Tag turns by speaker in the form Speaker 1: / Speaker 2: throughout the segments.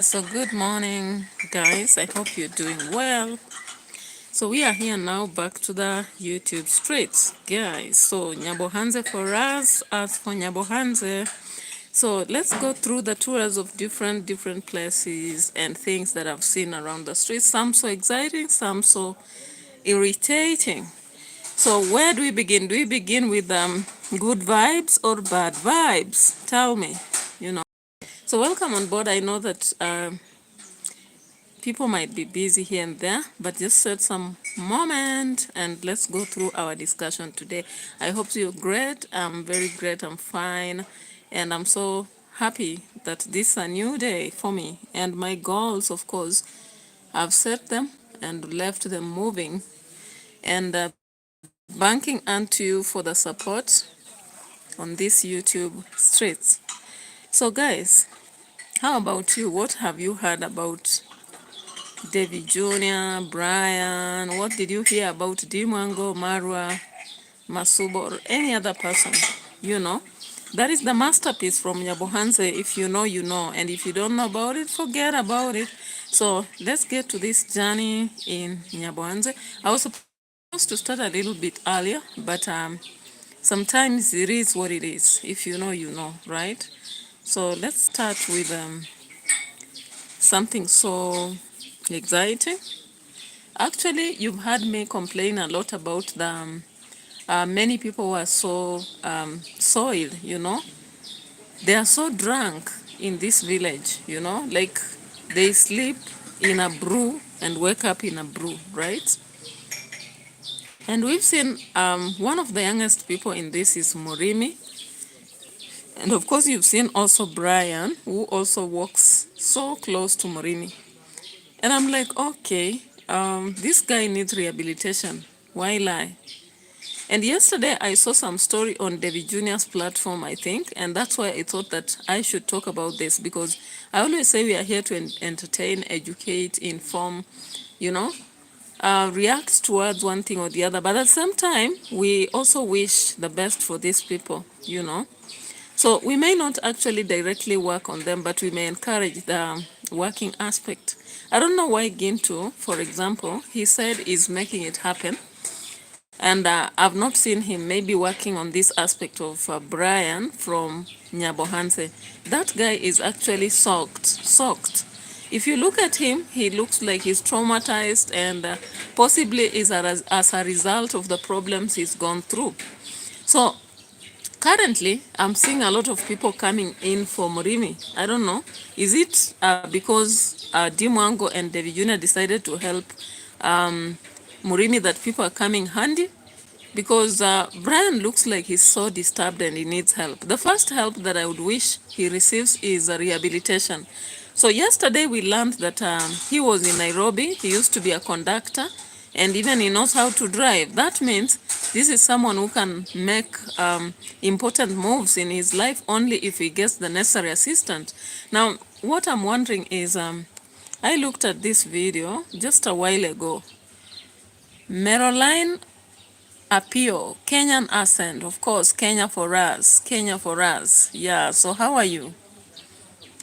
Speaker 1: So good morning, guys. I hope you're doing well. So we are here now back to the YouTube streets, guys. So Nyabohanze for us, as for Nyabohanze. So let's go through the tours of different places and things that I've seen around the streets. Some so exciting, some so irritating. So where do we begin? Do we begin with good vibes or bad vibes? Tell me, you know. So welcome on board. I know that people might be busy here and there, but just set some moment and let's go through our discussion today. I hope you're great. I'm very great. I'm fine. And I'm so happy that this is a new day for me. And my goals, of course, I've set them and left them moving. And banking unto you for the support on this YouTube streets. So guys, how about you? What have you heard about Davy Jr., Brian? What did you hear about Dimango, Marwa, Masubo, or any other person? You know, that is the masterpiece from Nyabohanze. If you know, you know. And if you don't know about it, forget about it. So let's get to this journey in Nyabohanze. I was supposed to start a little bit earlier, but sometimes it is what it is. If you know, you know, right? So let's start with something so exciting. Actually, you've heard me complain a lot about the many people who are so soiled, you know. They are so drunk in this village, you know, like they sleep in a brew and wake up in a brew, right? And we've seen one of the youngest people in this is Morimi. And of course, you've seen also Brian, who also walks so close to Morimi. And I'm like, okay, this guy needs rehabilitation. Why lie? And yesterday I saw some story on David Jr.'s platform, I think, and that's why I thought that I should talk about this, because I always say we are here to entertain, educate, inform, you know, react towards one thing or the other. But at the same time, we also wish the best for these people, you know. So we may not actually directly work on them, but we may encourage the working aspect. I don't know why Gintu, for example, he said is making it happen. And I've not seen him maybe working on this aspect of Brian from Nyabohanse. That guy is actually soaked. If you look at him, he looks like he's traumatized and possibly is as a result of the problems he's gone through. So currently, I'm seeing a lot of people coming in for Murimi. I don't know. Is it because Dimwango and David Jr. decided to help Murimi that people are coming handy? Because Brian looks like he's so disturbed and he needs help. The first help that I would wish he receives is rehabilitation. So yesterday we learned that he was in Nairobi. He used to be a conductor and even he knows how to drive. That means this is someone who can make important moves in his life only if he gets the necessary assistance. Now, what I'm wondering is, I looked at this video just a while ago. Meroline Appeal, Kenyan accent, of course, Kenya for us, Kenya for us. Yeah, so how are you?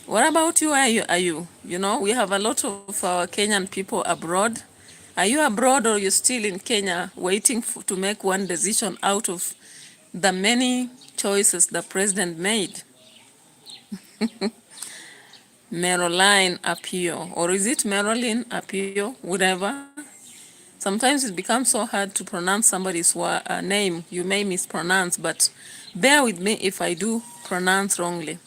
Speaker 1: What about you? Are you? You know, we have a lot of our Kenyan people abroad. Are you abroad or you still in Kenya waiting to make one decision out of the many choices the president made? Meroline Appeal, or is it Marilyn Appeal, whatever? Sometimes it becomes so hard to pronounce somebody's name. You may mispronounce, but bear with me if I do pronounce wrongly.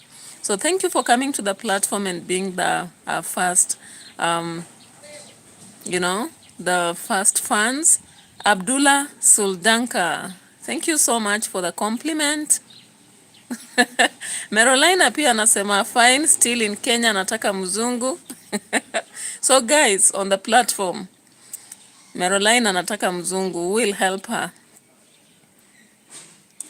Speaker 1: So thank you for coming to the platform and being the first, you know, the first fans. Abdullah Suldanka, thank you so much for the compliment. Merolina pia anasema fine, still in Kenya, nataka mzungu. So guys, on the platform, Meroline anataka mzungu will help her.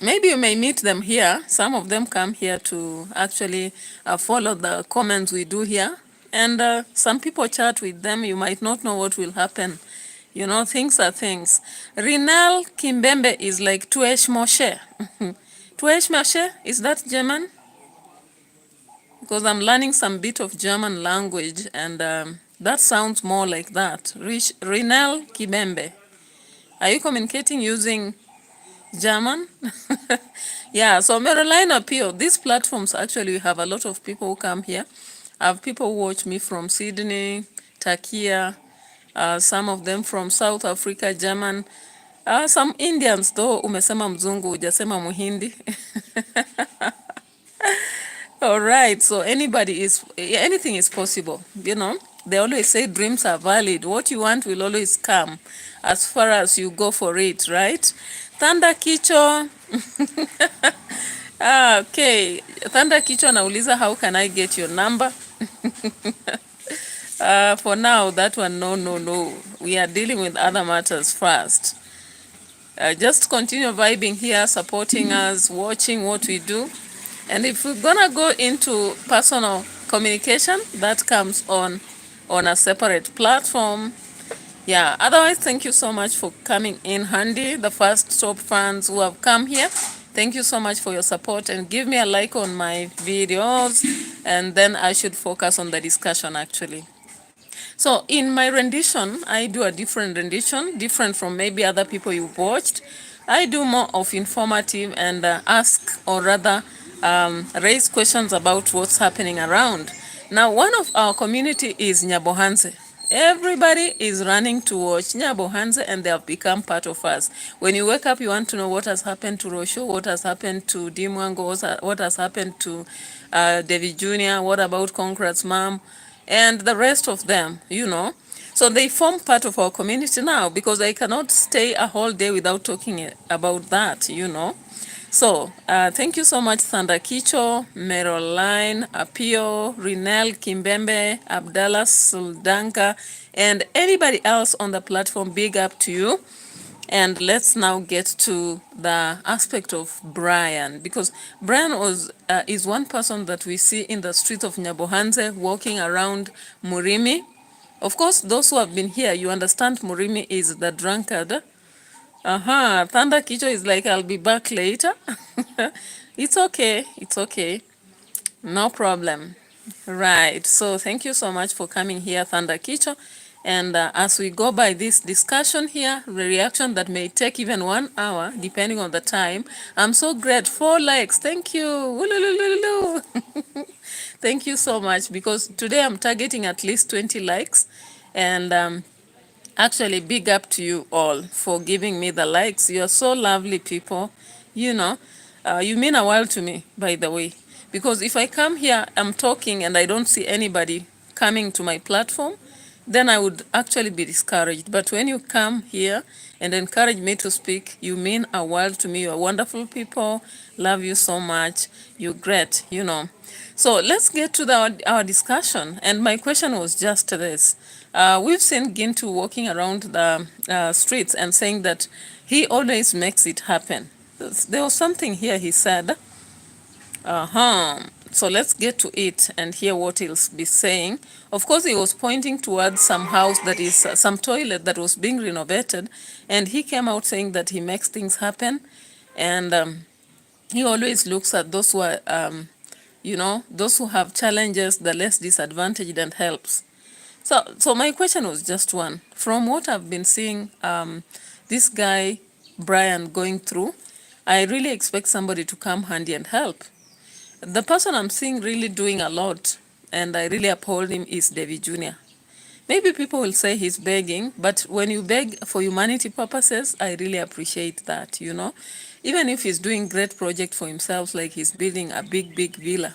Speaker 1: Maybe you may meet them here. Some of them come here to actually follow the comments we do here. And some people chat with them. You might not know what will happen. You know, things are things. Rinal Kimbembe is like Tuesh Moshe. Tuesh Moshe, is that German? because I'm learning some bit of German language, and that sounds more like that. Rinel Kibembe. Are you communicating using German? Yeah, so Marilyn Appeal, these platforms actually we have a lot of people who come here. I have people who watch me from Sydney, Turkey, some of them from South Africa, German. Some Indians though, umesema mzungu, hujasema muhindi. All right, so anything is possible, you know. They always say dreams are valid. What you want will always come as far as you go for it, right? Thunder Kicho. Okay. Thunder Kicho nauliza, how can I get your number? For now, that one, no. We are dealing with other matters first. Just continue vibing here, supporting us, watching what we do. And if we're gonna go into personal communication, that comes on a separate platform. Yeah, otherwise, thank you so much for coming in handy. The first top fans who have come here, thank you so much for your support, and give me a like on my videos, and then I should focus on the discussion actually. So in my rendition, I do a different rendition, different from maybe other people you've watched. I do more of informative and ask, or rather raise questions about what's happening around. Now, one of our community is Nyabohanse. Everybody is running to watch Nyabohanse, and they have become part of us. When you wake up, you want to know what has happened to Rosho, what has happened to Dimwango, what has happened to Davy Jr., what about Concrate's mom, and the rest of them, you know. So they form part of our community now, because I cannot stay a whole day without talking about that, you know. So thank you so much, Thunder Kicho, Meroline, Apio, Rinel, Kimbembe, Abdallah Suldanka, and anybody else on the platform. Big up to you. And let's now get to the aspect of Brian, because Brian is one person that we see in the streets of Nyabohanse walking around Murimi. Of course, those who have been here, you understand Murimi is the drunkard. Thunder Kicho is like, I'll be back later. It's okay. No problem. Right. So thank you so much for coming here, Thunder Kicho. And as we go by this discussion here, the reaction that may take even 1 hour, depending on the time, I'm so grateful. 4 likes. Thank you. Thank you so much, because today I'm targeting at least 20 likes. And actually, big up to you all for giving me the likes. You're so lovely people. You know, you mean a while to me, by the way. Because if I come here, I'm talking, and I don't see anybody coming to my platform, then I would actually be discouraged. But when you come here and encourage me to speak, you mean a world to me. You're wonderful people. Love you so much. You're great, you know. So let's get to our discussion. And my question was just this. We've seen Gintu walking around the streets and saying that he always makes it happen. There was something here he said. So let's get to it and hear what he'll be saying. Of course, he was pointing towards some house that is, some toilet that was being renovated. And he came out saying that he makes things happen. And he always looks at those who are, you know, those who have challenges, the less disadvantaged, and helps. So my question was just one. From what I've been seeing this guy, Brian, going through, I really expect somebody to come handy and help. The person I'm seeing really doing a lot, and I really uphold him, is Davy Jr. Maybe people will say he's begging, but when you beg for humanity purposes, I really appreciate that, you know. Even if he's doing great project for himself, like he's building a big villa.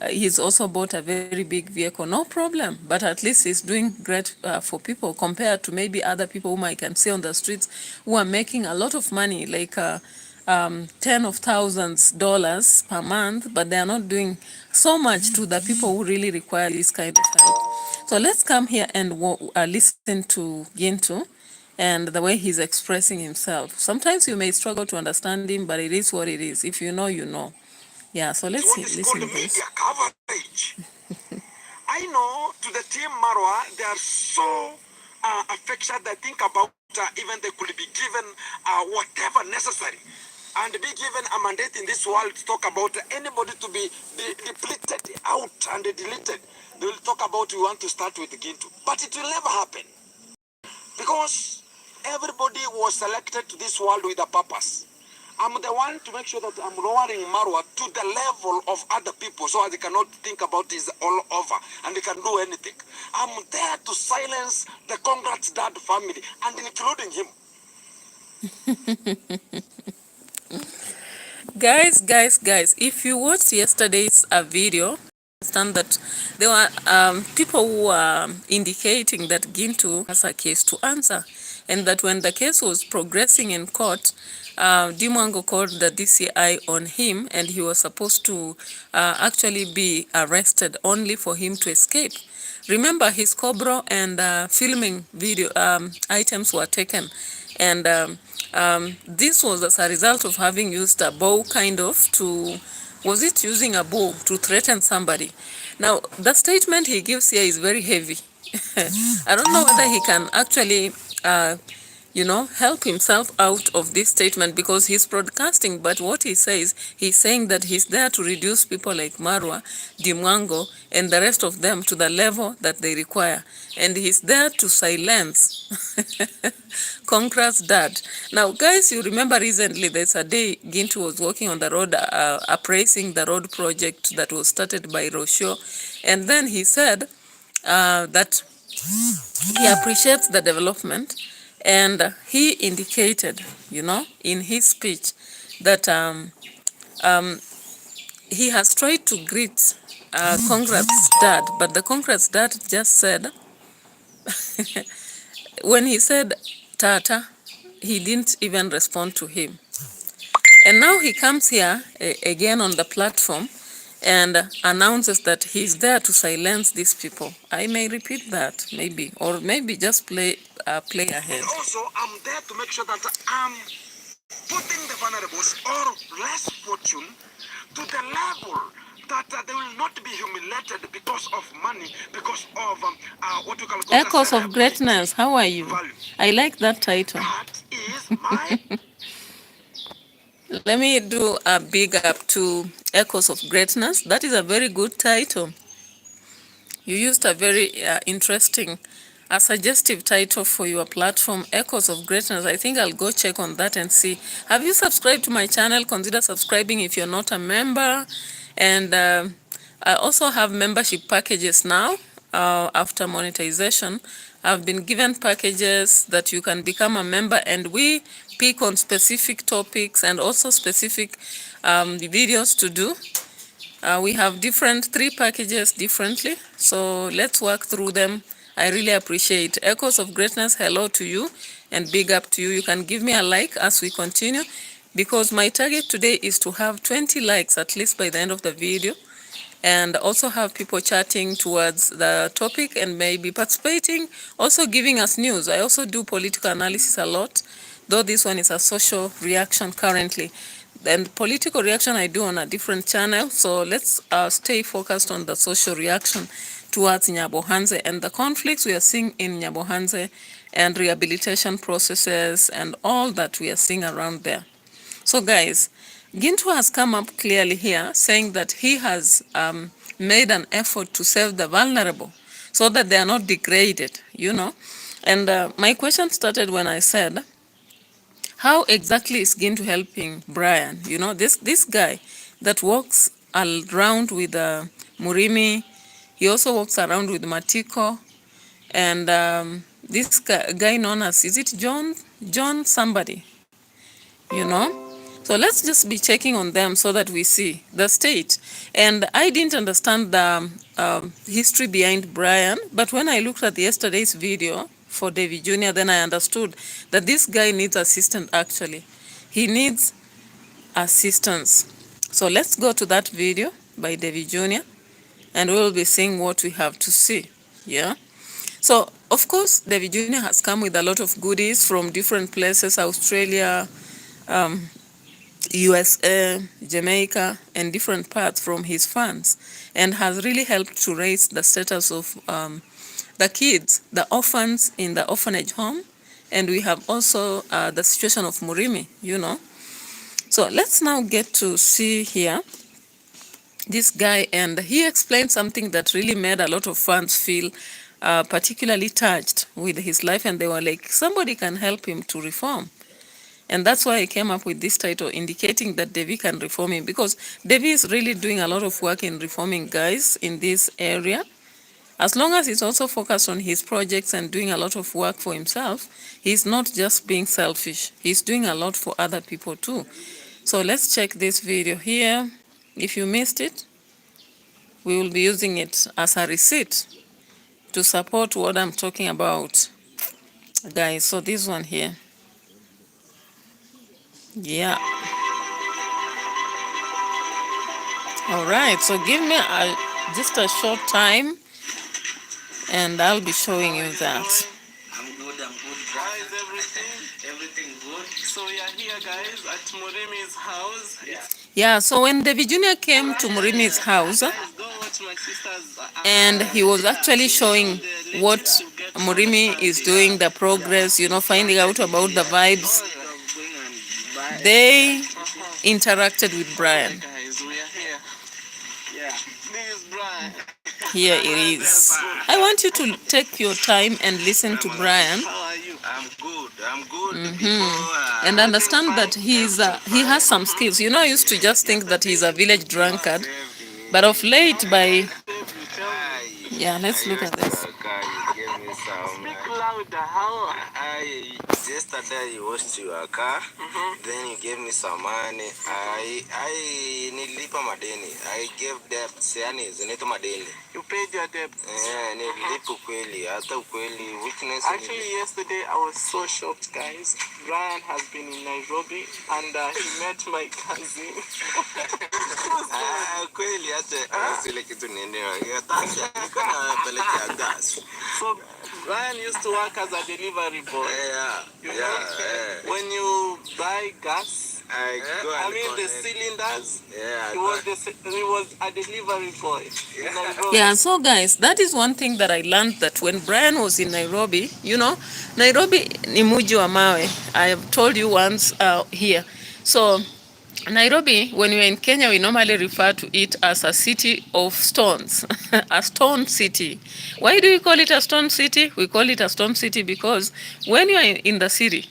Speaker 1: He's also bought a very big vehicle, no problem. But at least he's doing great for people compared to maybe other people whom I can see on the streets who are making a lot of money, like tens of thousands of dollars per month, but they are not doing so much to the people who really require this kind of help. So let's come here and listen to Gintu and the way he's expressing himself. Sometimes you may struggle to understand him, but it is what it is. If you know, you know. Yeah, so let's listen to this.
Speaker 2: Media coverage. I know to the team Marwa, they are so affectionate. They think about even they could be given whatever necessary. and be given a mandate in this world to talk about anybody to be depleted out and deleted. They will talk about we want to start with Gintu. But it will never happen. Because everybody was selected to this world with a purpose. I'm the one to make sure that I'm lowering Marwa to the level of other people so they cannot think about it all over and they can do anything. I'm there to silence the Congrats Dad family and including him.
Speaker 1: Guys, if you watched yesterday's video, understand that there were people who were indicating that Gintu has a case to answer, and that when the case was progressing in court, Dimwango called the DCI on him, and he was supposed to actually be arrested only for him to escape. Remember, his Cobra and filming video items were taken, and this was as a result of having used a bow was it using a bow to threaten somebody? Now, the statement he gives here is very heavy. I don't know whether he can actually help himself out of this statement, because he's broadcasting, but what he says, he's saying that he's there to reduce people like Marwa, Dimwango, and the rest of them to the level that they require. And he's there to silence Congrats Dad. Now, guys, you remember recently there's a day Gintu was walking on the road, appraising the road project that was started by Rocio. And then he said that he appreciates the development. And he indicated, in his speech that he has tried to greet Congrats Dad, but the Congrats Dad just said, when he said Tata, he didn't even respond to him. And now he comes here again on the platform and announces that he's there to silence these people. I may repeat that, maybe, or maybe just play ahead.
Speaker 2: And also, I'm there to make sure that I'm putting the vulnerables or less fortune to the level that they will not be humiliated because of money, because of what you call
Speaker 1: Echoes of Greatness. How are you?
Speaker 2: Value.
Speaker 1: I like that title.
Speaker 2: That is my...
Speaker 1: Let me do a big up to Echoes of Greatness. That is a very good title. You used a very interesting, suggestive title for your platform, Echoes of Greatness. I think I'll go check on that and see. Have you subscribed to my channel? Consider subscribing if you're not a member. And I also have membership packages now after monetization. I've been given packages that you can become a member, and we pick on specific topics and also specific videos to do. We have 3 packages differently, so let's work through them. I really appreciate. Echoes of Greatness, hello to you and big up to you. You can give me a like as we continue, because my target today is to have 20 likes at least by the end of the video, and also have people chatting towards the topic and maybe participating, also giving us news. I also do political analysis a lot, though this one is a social reaction currently. And political reaction I do on a different channel, so let's stay focused on the social reaction towards Nyabohanse and the conflicts we are seeing in Nyabohanse and rehabilitation processes and all that we are seeing around there. So guys, Gintu has come up clearly here saying that he has made an effort to save the vulnerable so that they are not degraded, And my question started when I said, how exactly is Gintu helping Brian? This guy that walks around with Murimi, he also walks around with Matiko, and this guy known as, is it John somebody, So let's just be checking on them so that we see the state. And I didn't understand the history behind Brian, but when I looked at yesterday's video for Davy Jr., then I understood that this guy needs assistance actually. He needs assistance. So let's go to that video by Davy Jr. and we'll be seeing what we have to see. Yeah. So, of course, Davy Jr. has come with a lot of goodies from different places, Australia, USA, Jamaica, and different parts from his fans, and has really helped to raise the status of the kids, the orphans in the orphanage home. And we have also the situation of Murimi, So let's now get to see here this guy, and he explained something that really made a lot of fans feel particularly touched with his life, and they were like, somebody can help him to reform. And that's why I came up with this title, indicating that Davy can reform him, because Davy is really doing a lot of work in reforming guys in this area. As long as he's also focused on his projects and doing a lot of work for himself, he's not just being selfish. He's doing a lot for other people too. So let's check this video here. If you missed it, we will be using it as a receipt to support what I'm talking about, guys. So this one here. Yeah. All right. So give me just a short time and I'll be showing you that.
Speaker 3: I'm good. How is everything? Everything good. So we are here, guys, at Murimi's house.
Speaker 1: Yeah, so when David Jr. came to Murimi's house,
Speaker 3: Guys, go watch my sister's
Speaker 1: and he was actually showing what Murimi is doing, the progress, finding out about the vibes. They interacted with Brian.
Speaker 3: Guys, we are here. Yeah. This is Brian.
Speaker 1: Here it is. I want you to take your time and listen to Brian.
Speaker 3: How are you? I'm good. I'm good.
Speaker 1: And understand that he has some skills. I used to just think that he's a village drunkard, but of late yeah, let's look at this.
Speaker 3: Speak louder. How?
Speaker 4: Yesterday you washed your car, then you gave me some money. I nilipa madeni. I gave debts, yani zinaitwa madeni.
Speaker 3: You paid your debt.
Speaker 4: Nilipa ukweli, hata ukweli weakness.
Speaker 3: Actually, yesterday I was so shocked, guys. Brian has been in Nairobi and he met my cousin.
Speaker 4: Kweli hata zile kitu niendewa. Taxi nikana peleka gas.
Speaker 3: So Brian used to work as a delivery boy. When you buy gas, the cylinders. He was a delivery boy.
Speaker 1: Yeah, so guys, that is one thing that I learned, that when Brian was in Nairobi, Nairobi ni muji wa mawe. I have told you once here. So Nairobi, when we're in Kenya, we normally refer to it as a city of stones, a stone city. Why do we call it a stone city? We call it a stone city because when you are in the city,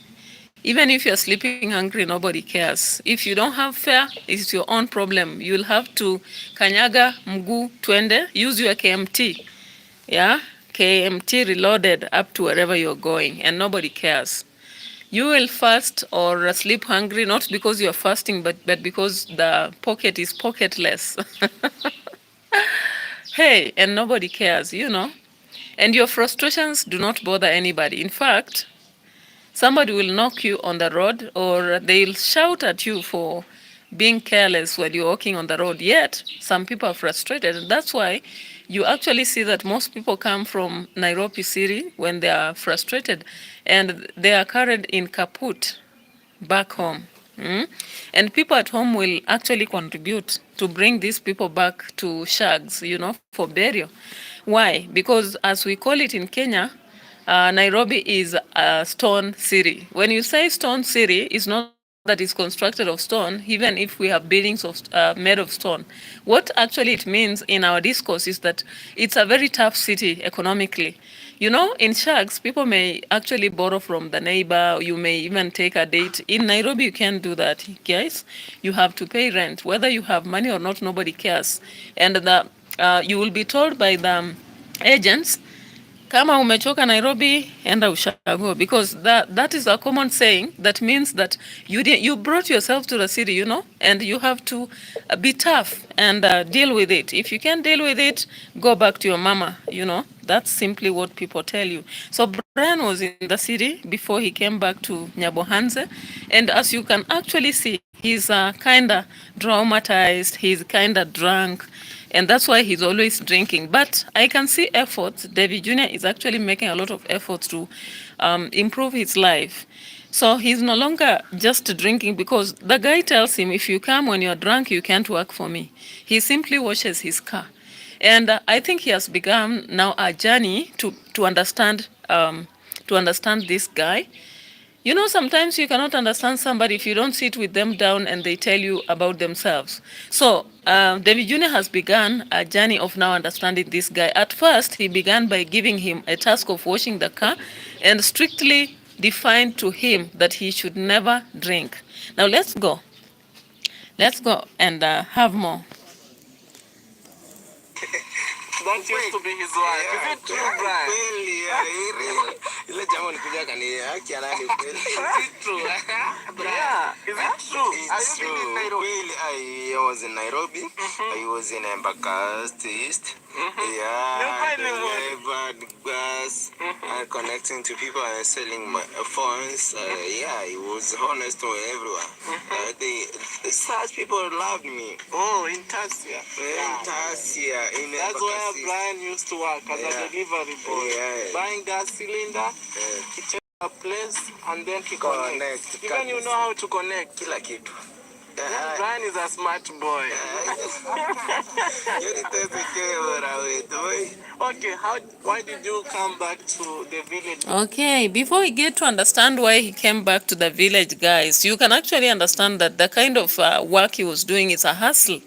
Speaker 1: even if you're sleeping hungry, nobody cares. If you don't have fare, it's your own problem. You'll have to kanyaga, mguu, twende, use your KMT. Yeah, KMT reloaded up to wherever you're going, and nobody cares. You will fast or sleep hungry, not because you're fasting, but because the pocket is pocketless. Hey, and nobody cares, And your frustrations do not bother anybody. In fact, somebody will knock you on the road or they'll shout at you for being careless while you're walking on the road. Yet, some people are frustrated. And that's why you actually see that most people come from Nairobi City when they are frustrated and they are carried in kaput back home. And people at home will actually contribute to bring these people back to shags, for burial. Why? Because as we call it in Kenya, Nairobi is a stone city. When you say stone city, it's not that it's constructed of stone, even if we have buildings made of stone. What actually it means in our discourse is that it's a very tough city economically. In shags, people may actually borrow from the neighbor. You may even take a date. In Nairobi, you can't do that, guys. You have to pay rent. Whether you have money or not, nobody cares. And you will be told by the agents, kama umechoka Nairobi, enda ushago, because that is a common saying that means that you brought yourself to the city, and you have to be tough and deal with it. If you can't deal with it, go back to your mama, That's simply what people tell you. So Brian was in the city before he came back to Nyabohanze, and as you can actually see, he's kind of traumatized, he's kind of drunk, and that's why he's always drinking. But I can see efforts. David Jr. is actually making a lot of efforts to improve his life. So he's no longer just drinking because the guy tells him, if you come when you're drunk, you can't work for me. He simply washes his car. And I think he has begun now a journey to understand this guy. You know, sometimes you cannot understand somebody if you don't sit with them down and they tell you about themselves. So, David Jr. has begun a journey of now understanding this guy. At first, he began by giving him a task of washing the car and strictly defined to him that he should never drink. Now, let's go. Let's go and have more.
Speaker 3: That used to be his wife. Is it true, Brian? Is it true? Yeah. Is it true?
Speaker 4: Are you in Nairobi? I was in Nairobi. I was in Embakasi East. Yeah, delivered bus, connecting to people and selling my phones. Yeah, it was honest to everyone. Such people loved me.
Speaker 3: Oh, in Tasia.
Speaker 4: In Tasia.
Speaker 3: That's where Brian used to work as a delivery boy. Buying gas cylinder, he takes a place and then he connects. Even you know how to connect.
Speaker 4: Kila kitu.
Speaker 3: Brian is a smart boy. Okay, why did you come back to the village?
Speaker 1: Okay, before we get to understand why he came back to the village, guys, you can actually understand that the kind of work he was doing is a hustle.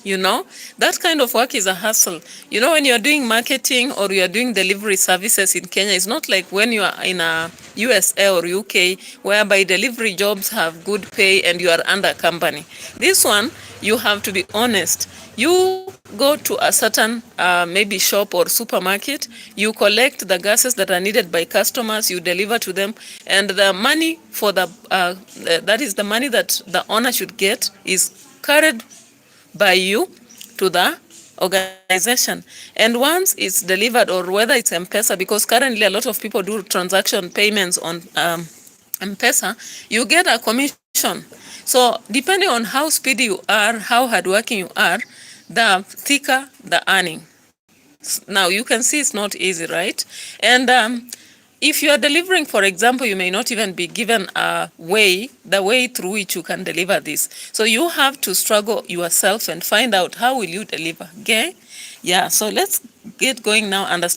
Speaker 1: You know, that kind of work is a hustle. You know, when you're doing marketing or you're doing delivery services in Kenya, it's not like when you are in a USA or UK, whereby delivery jobs have good pay and you are under a company. This one, you have to be honest. You go to a certain maybe shop or supermarket, you collect the gases that are needed by customers, you deliver to them, and the money for that is the money that the owner should get is carried by you to the organization. And once it's delivered, or whether it's M-Pesa, because currently a lot of people do transaction payments on M-Pesa, you get a commission. So depending on how speedy you are, how hardworking you are, the thicker the earning. Now you can see it's not easy, right? And if you are delivering, for example, you may not even be given the way through which you can deliver this. So you have to struggle yourself and find out how will you deliver, okay? Yeah, so let's get going now, understand